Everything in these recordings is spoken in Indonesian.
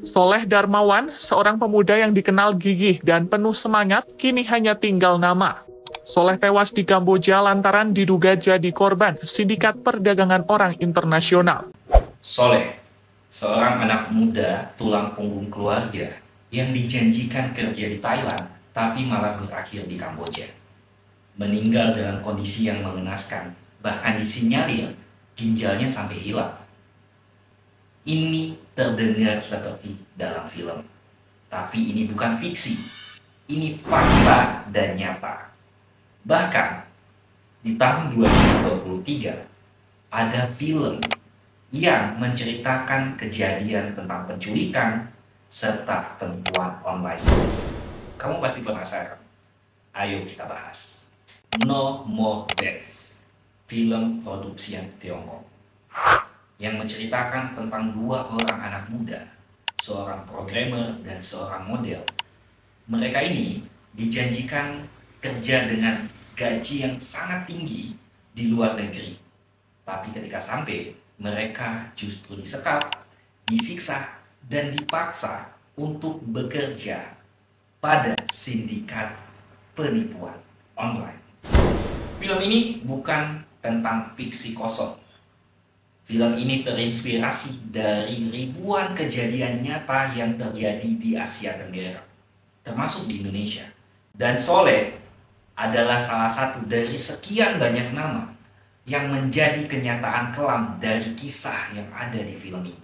Soleh Darmawan, seorang pemuda yang dikenal gigih dan penuh semangat, kini hanya tinggal nama. Soleh tewas di Kamboja lantaran diduga jadi korban sindikat perdagangan orang internasional. Soleh, seorang anak muda tulang punggung keluarga yang dijanjikan kerja di Thailand tapi malah berakhir di Kamboja. Meninggal dalam kondisi yang mengenaskan, bahkan disinyalir ginjalnya sampai hilang. Ini terdengar seperti dalam film, tapi ini bukan fiksi. Ini fakta dan nyata. Bahkan di tahun 2023 ada film yang menceritakan kejadian tentang penculikan serta penipuan online. Kamu pasti penasaran. Ayo kita bahas. No More Bets, film produksian Tiongkok yang menceritakan tentang dua orang anak muda, seorang programmer dan seorang model. Mereka ini dijanjikan kerja dengan gaji yang sangat tinggi di luar negeri. Tapi ketika sampai, mereka justru disekap, disiksa, dan dipaksa untuk bekerja pada sindikat penipuan online. Film ini bukan tentang fiksi kosong. Film ini terinspirasi dari ribuan kejadian nyata yang terjadi di Asia Tenggara, termasuk di Indonesia. Dan Soleh adalah salah satu dari sekian banyak nama yang menjadi kenyataan kelam dari kisah yang ada di film ini.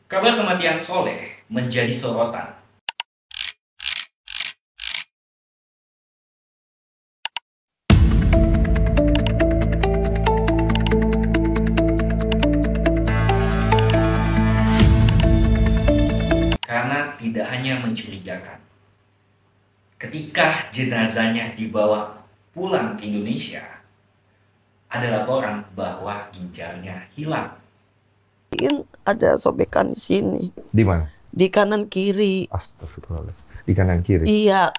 Kabar kematian Soleh menjadi sorotan. Karena tidak hanya mencurigakan. Ketika jenazahnya dibawa pulang ke Indonesia, ada laporan bahwa ginjalnya hilang. Ada sobekan di sini. Di mana? Di kanan kiri. Astagfirullah. Di kanan kiri. Iya.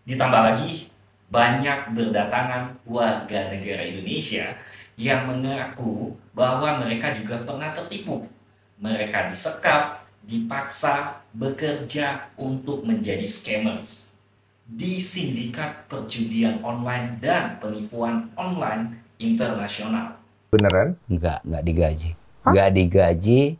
Ditambah lagi, banyak berdatangan warga negara Indonesia yang mengaku bahwa mereka juga pernah tertipu. Mereka disekap, dipaksa bekerja untuk menjadi scammers di sindikat perjudian online dan penipuan online internasional. Beneran? Enggak digaji. Enggak digaji,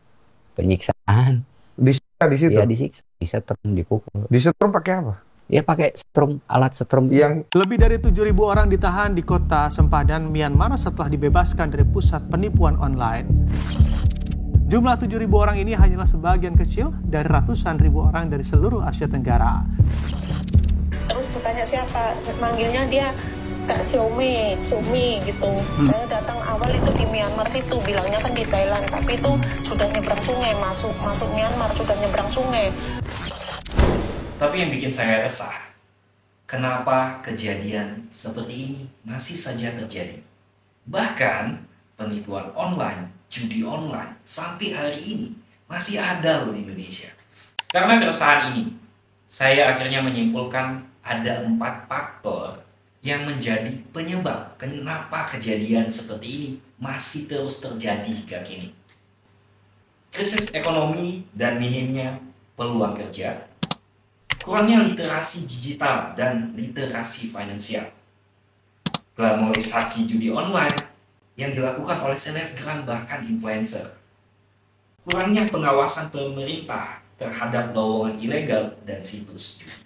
penyiksaan. Disiksa di situ? Iya disiksa, disetrum, dipukul. Disetrum pakai apa? Ya pakai setrum, alat setrum. Yang Lebih dari 7.000 orang ditahan di kota Sempadan, Myanmar setelah dibebaskan dari pusat penipuan online. Jumlah 7.000 orang ini hanyalah sebagian kecil dari ratusan ribu orang dari seluruh Asia Tenggara. Terus bertanya siapa, manggilnya dia Kak Xiaomi gitu. Saya datang awal itu di Myanmar situ, bilangnya kan di Thailand, tapi itu sudah nyebrang sungai, masuk Myanmar sudah nyebrang sungai. Tapi yang bikin saya resah, kenapa kejadian seperti ini masih saja terjadi? Bahkan penipuan online, judi online, sampai hari ini masih ada loh di Indonesia. Karena keresahan ini, saya akhirnya menyimpulkan ada 4 faktor yang menjadi penyebab kenapa kejadian seperti ini masih terus terjadi hingga kini. Krisis ekonomi dan minimnya peluang kerja, kurangnya literasi digital dan literasi finansial, glamorisasi judi online yang dilakukan oleh selebgram bahkan influencer, kurangnya pengawasan pemerintah terhadap lowongan ilegal dan situs judi.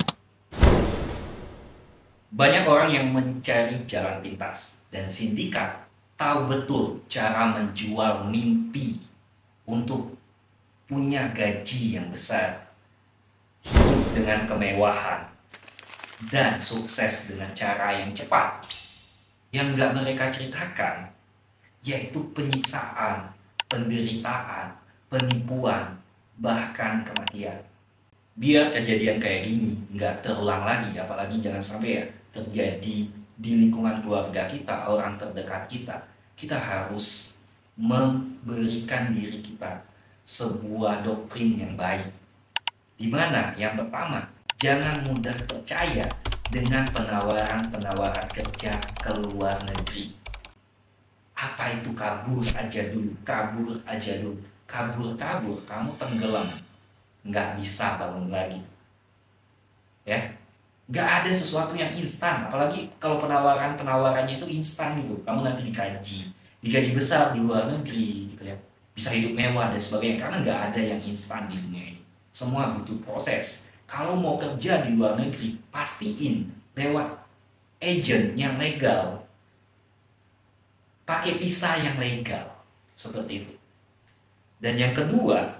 Banyak orang yang mencari jalan pintas dan sindikat tahu betul cara menjual mimpi untuk punya gaji yang besar, hidup dengan kemewahan, dan sukses dengan cara yang cepat. Yang nggak mereka ceritakan yaitu penyiksaan, penderitaan, penipuan, bahkan kematian. Biar kejadian kayak gini nggak terulang lagi, apalagi jangan sampai ya terjadi di lingkungan keluarga kita, orang terdekat kita. Kita harus memberikan diri kita sebuah doktrin yang baik. Di mana yang pertama, jangan mudah percaya dengan penawaran kerja ke luar negeri. Apa itu kabur aja dulu, kabur-kabur, kamu tenggelam, nggak bisa bangun lagi. Ya, nggak ada sesuatu yang instan, apalagi kalau penawarannya itu instan gitu. Kamu nanti digaji besar di luar negeri gitu ya, bisa hidup mewah dan sebagainya, karena nggak ada yang instan di dunia ini. Semua butuh proses. Kalau mau kerja di luar negeri, pastiin lewat agent yang legal, pakai visa yang legal, seperti itu. Dan yang kedua,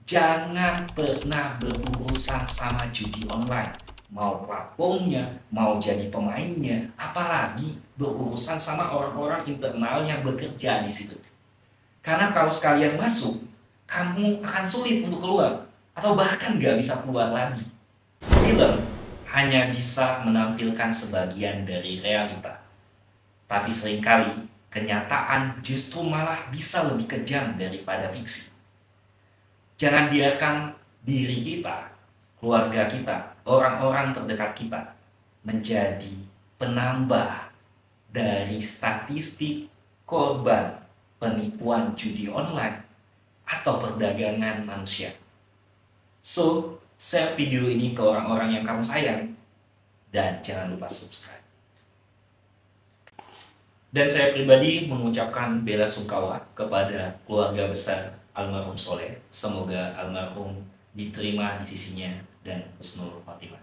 jangan pernah berurusan sama judi online. Mau platformnya, mau jadi pemainnya, apalagi berurusan sama orang-orang internal yang bekerja di situ. Karena kalau sekalian masuk, kamu akan sulit untuk keluar, atau bahkan nggak bisa keluar lagi. Film hanya bisa menampilkan sebagian dari realita, tapi seringkali kenyataan justru malah bisa lebih kejam daripada fiksi. Jangan biarkan diri kita, keluarga kita, orang-orang terdekat kita menjadi penambah dari statistik korban penipuan judi online atau perdagangan manusia. So, share video ini ke orang-orang yang kamu sayang dan jangan lupa subscribe. Dan saya pribadi mengucapkan bela sungkawa kepada keluarga besar almarhum Soleh. Semoga almarhum diterima di sisinya dan husnul khotimah.